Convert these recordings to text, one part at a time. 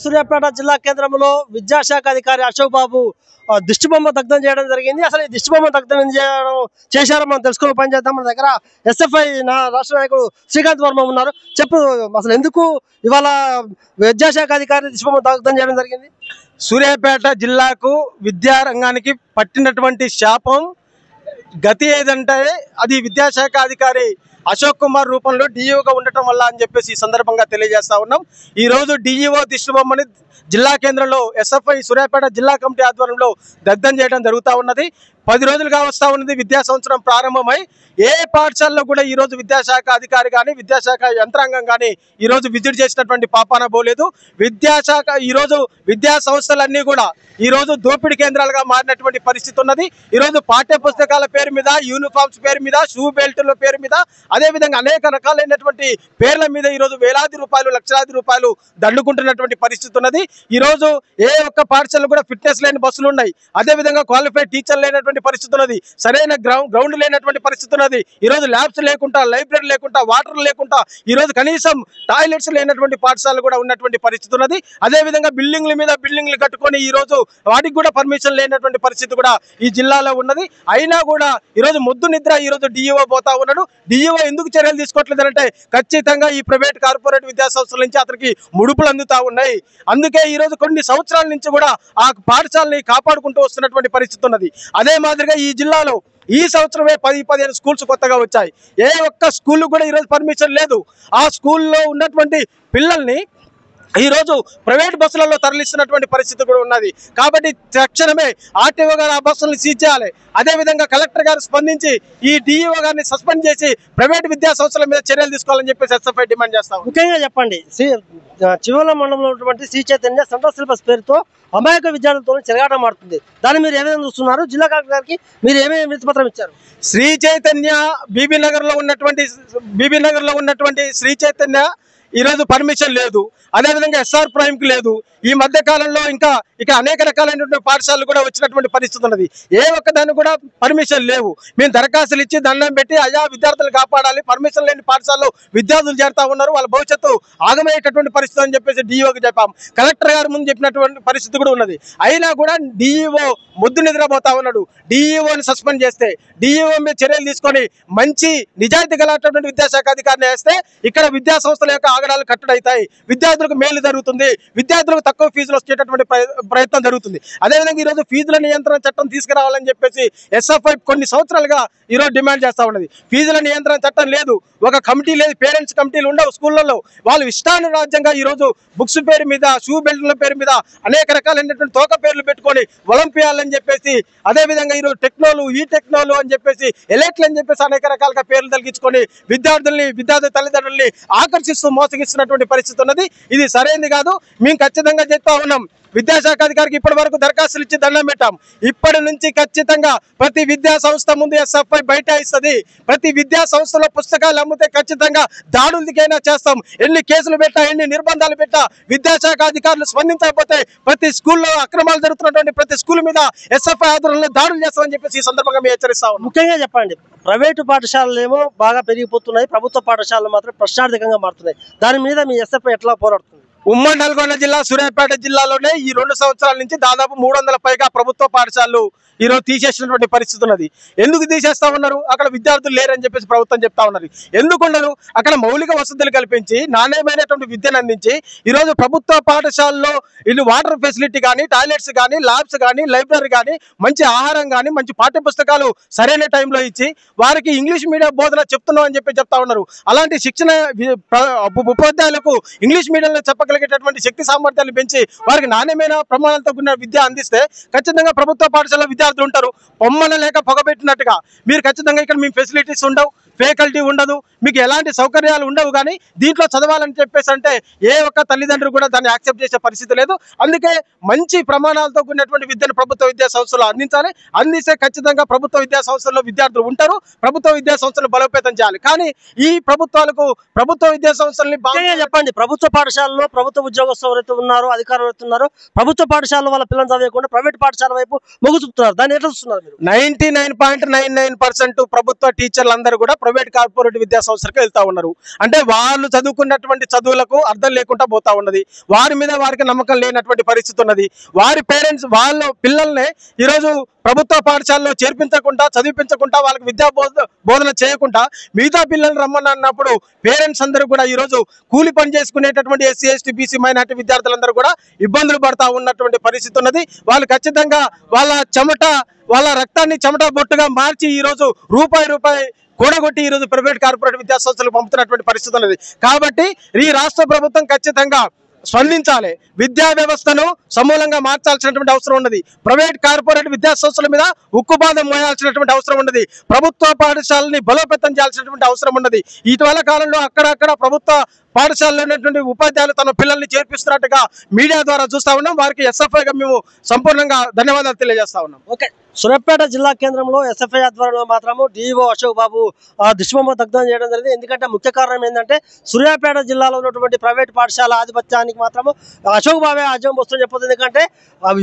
సూర్యాపేట జిల్లా కేంద్రంలో విద్యాశాఖ అధికారి అశోక్ బాబు దిష్టిబొమ్మ దగ్ధం చేయడం జరిగింది. అసలు ఈ దిష్టిబొమ్మ దగ్ధం చేశారో మనం తెలుసుకునే పని చేద్దాం. మన దగ్గర ఎస్ఎఫ్ఐ రాష్ట్ర నాయకుడు శ్రీకాంత్ వర్మ ఉన్నారు. చెప్పు, అసలు ఎందుకు ఇవాళ విద్యాశాఖ అధికారి దిష్టిబొమ్మ దగ్ధం చేయడం జరిగింది? సూర్యాపేట జిల్లాకు విద్యారంగానికి పట్టినటువంటి శాపం గతి ఏదంటే అది విద్యాశాఖ అధికారి అశోక్ కుమార్ రూపంలో డిఈఓగా ఉండటం వల్ల అని చెప్పేసి ఈ సందర్భంగా తెలియజేస్తా ఉన్నాం. ఈ రోజు డిఈఓ దిష్టిబొమ్మని జిల్లా కేంద్రంలో ఎస్ఎఫ్ఐ సూర్యాపేట జిల్లా కమిటీ ఆధ్వర్యంలో దగ్ధం చేయడం జరుగుతూ ఉన్నది. 10 రోజులుగా వస్తూ ఉన్నది. విద్యా సంవత్సరం ప్రారంభమై ఏ పాఠశాలలో కూడా ఈరోజు విద్యాశాఖ అధికారి కానీ విద్యాశాఖ యంత్రాంగం కానీ ఈరోజు విజిట్ చేసినటువంటి పాపాన పోలేదు. విద్యాశాఖ ఈరోజు విద్యా సంస్థలన్నీ కూడా ఈరోజు దోపిడీ కేంద్రాలుగా మారినటువంటి పరిస్థితి ఉన్నది. ఈరోజు పాఠ్య పుస్తకాల పేరు మీద, యూనిఫామ్స్ పేరు మీద, షూ బెల్టుల పేరు మీద, అదేవిధంగా అనేక రకాలైనటువంటి పేర్ల మీద ఈరోజు వేలాది రూపాయలు, లక్షలాది రూపాయలు దండుకుంటున్నటువంటి పరిస్థితి ఉన్నది. ఈరోజు ఏ ఒక్క పాఠశాలలో కూడా ఫిట్నెస్ లేని బస్సులు ఉన్నాయి. అదేవిధంగా క్వాలిఫైడ్ టీచర్ లేనటువంటి పరిస్థితి ఉన్నది. సరైన గ్రౌండ్ లేనటువంటి పరిస్థితి ఉన్నది. ఈరోజు ల్యాబ్స్ లేకుండా, లైబ్రరీ లేకుండా, వాటర్ లేకుండా, ఈరోజు కనీసం టాయిలెట్స్ లేనటువంటి పాఠశాలలు కూడా ఉన్నటువంటి పరిస్థితి ఉన్నది. అదేవిధంగా బిల్డింగ్ల మీద బిల్డింగ్లు కట్టుకొని ఈరోజు వాటికి కూడా పర్మిషన్ లేనటువంటి పరిస్థితి కూడా ఈ జిల్లాలో ఉన్నది. అయినా కూడా ఈరోజు ముద్దు నిద్ర ఈరోజు డిఈఓ పోతా ఉన్నాడు. డిఈఓ ఎందుకు చర్యలు తీసుకోవట్లేదంటే ఖచ్చితంగా ఈ ప్రైవేట్ కార్పొరేట్ విద్యా సంస్థల నుంచి అతనికి ముడుపులు అందుతా ఉన్నాయి. అందుకే ఈరోజు కొన్ని సంవత్సరాల నుంచి కూడా ఆ పాఠశాలని కాపాడుకుంటూ వస్తున్నటువంటి పరిస్థితి ఉన్నది. అదే మాదిరిగా ఈ జిల్లాలో ఈ సంవత్సరమే 10-15 స్కూల్స్ కొత్తగా వచ్చాయి. ఏ ఒక్క స్కూల్ కూడా ఈరోజు పర్మిషన్ లేదు. ఆ స్కూల్లో ఉన్నటువంటి పిల్లల్ని ఈరోజు ప్రైవేట్ బస్సులలో తరలిస్తున్నటువంటి పరిస్థితి కూడా ఉన్నది. కాబట్టి తక్షణమే ఆర్టీఓ గారు ఆ బస్సులను సీజ్ చేయాలి. అదేవిధంగా కలెక్టర్ గారు స్పందించి ఈ డిఈఓ గారిని సస్పెండ్ చేసి ప్రైవేట్ విద్యా సంస్థల మీద చర్యలు తీసుకోవాలని చెప్పేసి ఎస్ఎఫ్ఐ డిమాండ్ చేస్తాం. ముఖ్యంగా చెప్పండి, చివల మండలంలో ఉన్నటువంటి శ్రీ చైతన్య సెంట్రల్ సిలబస్ పేరుతో అమాయక విద్యార్థులతో చెరగాటం ఆడుతుంది. దాన్ని మీరు ఏమైనా చూస్తున్నారు? జిల్లా కలెక్టర్ గారికి మీరు ఏమేమి వినతిపత్రం ఇచ్చారు? శ్రీ చైతన్య బీబీ నగర్ లో ఉన్నటువంటి శ్రీ చైతన్య ఈరోజు పర్మిషన్ లేదు. అదేవిధంగా ఎస్ఆర్ ప్రైమ్ కి లేదు. ఈ మధ్య కాలంలో ఇంకా అనేక రకాలైనటువంటి పాఠశాలలు కూడా వచ్చినటువంటి పరిస్థితి ఉన్నది. ఏ ఒక్కదాన్ని కూడా పర్మిషన్ లేవు. మేము దరఖాస్తులు ఇచ్చి దండం పెట్టి అయ్యా విద్యార్థులు కాపాడాలి, పర్మిషన్ లేని పాఠశాలలో విద్యార్థులు చేరుతా ఉన్నారు, వాళ్ళ భవిష్యత్తు ఆగమయ్యేటటువంటి పరిస్థితి అని చెప్పేసి డిఈఓకి చెప్పాం. కలెక్టర్ గారు ముందు చెప్పినటువంటి పరిస్థితి కూడా ఉన్నది. అయినా కూడా డిఈఓ ముద్దు నిద్రపోతా ఉన్నాడు. డిఈఓని సస్పెండ్ చేస్తే, డిఈఓ మీద చర్యలు తీసుకొని మంచి నిజాయితీ గలటువంటి విద్యాశాఖ అధికారిని వేస్తే ఇక్కడ విద్యా సంస్థల యొక్క ఆగడాలు కట్టడవుతాయి. విద్యార్థులకు మేలు జరుగుతుంది. విద్యార్థులకు తక్కువ ఫీజులు వచ్చేటటువంటి ప్రయత్నం జరుగుతుంది. అదేవిధంగా ఈరోజు ఫీజుల నియంత్రణ చట్టం తీసుకురావాలని చెప్పేసి ఎస్ఎఫ్ఐ కొన్ని సంవత్సరాలుగా ఈరోజు డిమాండ్ చేస్తా ఉన్నది. ఫీజుల నియంత్రణ చట్టం లేదు, ఒక కమిటీ లేదు, పేరెంట్స్ కమిటీలు ఉండవు స్కూళ్ళల్లో. వాళ్ళు ఇష్టానురాజ్యంగా ఈరోజు బుక్స్ పేరు మీద, షూ బెల్ట్ల పేరు మీద అనేక రకాలైనటువంటి తోక పేర్లు పెట్టుకొని ఒలింపియాలని చెప్పేసి, అదేవిధంగా ఈరోజు టెక్నోలు, ఈ టెక్నోలు అని చెప్పేసి, ఎలెక్ట్లు అని చెప్పేసి అనేక రకాలుగా పేర్లు తగ్గించుకొని విద్యార్థి తల్లిదండ్రుల్ని ఆకర్షిస్తూ మోసగిస్తున్నటువంటి పరిస్థితి ఉన్నది. ఇది సరైనది కాదు. మేము ఖచ్చితంగా చెప్తా ఉన్నాం. విద్యాశాఖ అధికారికి ఇప్పటి వరకు దరఖాస్తులు ఇచ్చి దండం పెట్టాం. ఇప్పటి నుంచి ఖచ్చితంగా ప్రతి విద్యా సంస్థ ముందు ఎస్ఎఫ్ఐ బైఠాయిస్తుంది. ప్రతి విద్యా సంస్థలో పుస్తకాలు అమ్మితే ఖచ్చితంగా దాడులకైనా చేస్తాం. ఎన్ని కేసులు పెట్టా, ఎన్ని నిర్బంధాలు పెట్టా, విద్యాశాఖ అధికారులు స్పందించకపోతే ప్రతి స్కూల్లో అక్రమాలు జరుగుతున్నటువంటి ప్రతి స్కూల్ మీద ఎస్ఎఫ్ఐ ఆధ్వర్యంలో దాడులు చేస్తామని చెప్పేసి ఈ సందర్భంగా మేము హెచ్చరిస్తాం. ముఖ్యంగా చెప్పండి, ప్రైవేటు పాఠశాలలు ఏమో బాగా పెరిగిపోతున్నాయి, ప్రభుత్వ పాఠశాలలు మాత్రం ప్రశ్నార్థకంగా మారుతున్నాయి. దాని మీద మీ ఎస్ఎఫ్ఐ ఎట్లా పోరాడుతుంది? ఉమ్మడి నల్గొండ జిల్లా సూర్యాపేట జిల్లాలోనే ఈ 2 సంవత్సరాల నుంచి దాదాపు 300 పైగా ప్రభుత్వ పాఠశాలలు ఈరోజు తీసేసినటువంటి పరిస్థితి ఉన్నది. ఎందుకు తీసేస్తా ఉన్నారు? అక్కడ విద్యార్థులు లేరని చెప్పేసి ప్రభుత్వం చెప్తా ఉన్నారు. ఎందుకున్నారు? అక్కడ మౌలిక వసతులు కల్పించి నాణ్యమైనటువంటి విద్యను అందించి ఈరోజు ప్రభుత్వ పాఠశాలలో ఇల్లు వాటర్ ఫెసిలిటీ కానీ, టాయిలెట్స్ కానీ, ల్యాబ్స్ కానీ, లైబ్రరీ కానీ, మంచి ఆహారం కానీ, మంచి పాఠ్య పుస్తకాలు సరైన టైంలో ఇచ్చి వారికి ఇంగ్లీష్ మీడియం బోధన చెప్తున్నాం అని చెప్తా ఉన్నారు. అలాంటి శిక్షణ ఉపాధ్యాయులకు ఇంగ్లీష్ మీడియంలో చెప్పగలిగేటటువంటి శక్తి సామర్థ్యాలు పెంచి వారికి నాణ్యమైన ప్రమాణాలతో కూడిన విద్య అందిస్తే ఖచ్చితంగా ప్రభుత్వ పాఠశాల విద్యార్థులు ఉంటారు. పొమ్మన లేక పొగబెట్టినట్టుగా మీరు ఖచ్చితంగా ఇక్కడ మీ ఫెసిలిటీస్ ఉండవు, ఫ్యాకల్టీ ఉండదు, మీకు ఎలాంటి సౌకర్యాలు ఉండవు. కానీ దీంట్లో చదవాలని చెప్పేసి అంటే ఏ ఒక్క తల్లిదండ్రులు కూడా దాన్ని యాక్సెప్ట్ చేసే పరిస్థితి లేదు. అందుకే మంచి ప్రమాణాలతో కూడినటువంటి విద్యను ప్రభుత్వ విద్యా సంస్థలు అందించాలి. అందిస్తే ఖచ్చితంగా ప్రభుత్వ విద్యా సంస్థల్లో విద్యార్థులు ఉంటారు. ప్రభుత్వ విద్యా సంస్థలు బలోపేతం చేయాలి. కానీ ఈ ప్రభుత్వాలకు ప్రభుత్వ విద్యా సంస్థల్ని బాగా చెప్పండి, ప్రభుత్వ పాఠశాలలో ప్రభుత్వ ఉద్యోగస్తులు ఎవరైతే ఉన్నారో, అధికారులు ఎవరైతే ఉన్నారో, ప్రభుత్వ పాఠశాలలో వాళ్ళ పిల్లలు చదివకుండా ప్రైవేట్ పాఠశాల వైపు మొగ్గు చూపుతున్నారు. దాన్ని ఎట్లా చూస్తున్నారు? 99.99% ప్రభుత్వ టీచర్లు అందరూ కూడా ప్రైవేట్ కార్పొరేట్ విద్యా సంస్థలకు వెళ్తా ఉన్నారు. అంటే వాళ్ళు చదువుకున్నటువంటి చదువులకు అర్థం లేకుండా పోతా ఉన్నది. వారి మీద వారికి నమ్మకం లేనటువంటి పరిస్థితి ఉన్నది. వారి పేరెంట్స్ వాళ్ళ పిల్లల్ని ఈరోజు ప్రభుత్వ పాఠశాలలో చేర్పించకుండా చదివించకుండా వాళ్ళకి విద్యా బోధన చేయకుండా మిగతా పిల్లలు రమ్మని అన్నప్పుడు పేరెంట్స్ అందరూ కూడా ఈరోజు కూలి పని చేసుకునేటటువంటి ఎస్సీ ఎస్టీ బీసీ మైనార్టీ విద్యార్థులందరూ కూడా ఇబ్బందులు పడతా ఉన్నటువంటి పరిస్థితి ఉన్నది. వాళ్ళు ఖచ్చితంగా వాళ్ళ రక్తాన్ని చెమట బొట్టుగా మార్చి ఈరోజు రూపాయి కూడగొట్టి ఈరోజు ప్రైవేట్ కార్పొరేట్ విద్యా సంస్థలకు పంపుతున్నటువంటి పరిస్థితి ఉన్నది. కాబట్టి ఈ రాష్ట్ర ప్రభుత్వం ఖచ్చితంగా స్పందించాలి. విద్యా వ్యవస్థను సమూలంగా మార్చాల్సినటువంటి అవసరం ఉన్నది. ప్రైవేట్ కార్పొరేట్ విద్యా సంస్థల మీద ఉక్కుపాదం మోయాల్సినటువంటి అవసరం ఉన్నది. ప్రభుత్వ పాఠశాలని బలోపేతం చేయాల్సినటువంటి అవసరం ఉన్నది. ఇటీవల కాలంలో అక్కడక్కడ ప్రభుత్వ పాఠశాలలో ఉన్నటువంటి ఉపాధ్యాయులు తమ పిల్లల్ని చేర్పిస్తున్నట్టుగా మీడియా ద్వారా చూస్తా ఉన్నాం. వారికి ఎస్ఎఫ్ఐగా మేము సంపూర్ణంగా ధన్యవాదాలు తెలియజేస్తా ఉన్నాం. ఓకే, సూర్యాపేట జిల్లా కేంద్రంలో ఎస్ఎఫ్ఐ ఆధ్వర్యంలో మాత్రము డిఈఓ అశోక్ బాబు దిష్టిబొమ్మ దగ్ధం చేయడం జరిగింది. ఎందుకంటే ముఖ్య కారణం ఏంటంటే సూర్యాపేట జిల్లాలో ఉన్నటువంటి ప్రైవేట్ పాఠశాల ఆధిపత్యానికి మాత్రము అశోక్ బాబే ఆజ్యం వస్తుందని చెప్పొచ్చు. ఎందుకంటే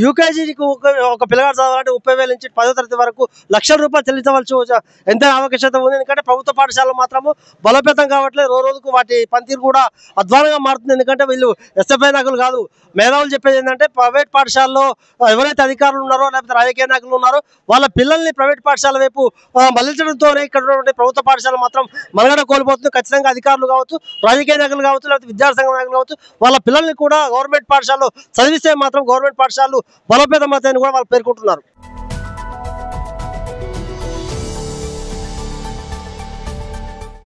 యూకేజీకి ఒక పిల్లగాడు చదవాలంటే 30,000 నుంచి 10వ తరగతి వరకు లక్షల రూపాయలు చెల్లించవలసి ఎంత ఆవశ్యకత ఉంది. ఎందుకంటే ప్రభుత్వ పాఠశాలలు మాత్రము బలోపేతం కావట్లేదు. రోజుకు వాటి పనితీరు కూడా అధ్వానంగా మారుతుంది. ఎందుకంటే వీళ్ళు ఎస్ఎఫ్ఐ నాయకులు కాదు, మేధావులు చెప్పేది ఏంటంటే ప్రైవేట్ పాఠశాలలో ఎవరైతే అధికారులు ఉన్నారో లేకపోతే రాజకీయ నాయకులు ఉన్నారో వాళ్ళ పిల్లల్ని ప్రైవేట్ పాఠశాల వైపు మళ్లించడంతోనే ఇక్కడ ఉన్నటువంటి ప్రభుత్వ పాఠశాల మాత్రం మనుగడ కోల్పోతుంది. ఖచ్చితంగా అధికారులు కావచ్చు, రాజకీయ నాయకులు కావచ్చు, లేకపోతే విద్యార్థి సంఘ నాయకులు కావచ్చు, వాళ్ళ పిల్లల్ని కూడా గవర్నమెంట్ పాఠశాలలో చదివిస్తే మాత్రం గవర్నమెంట్ పాఠశాలలు బలోపేతం అవుతాయని కూడా వాళ్ళు పేర్కొంటున్నారు.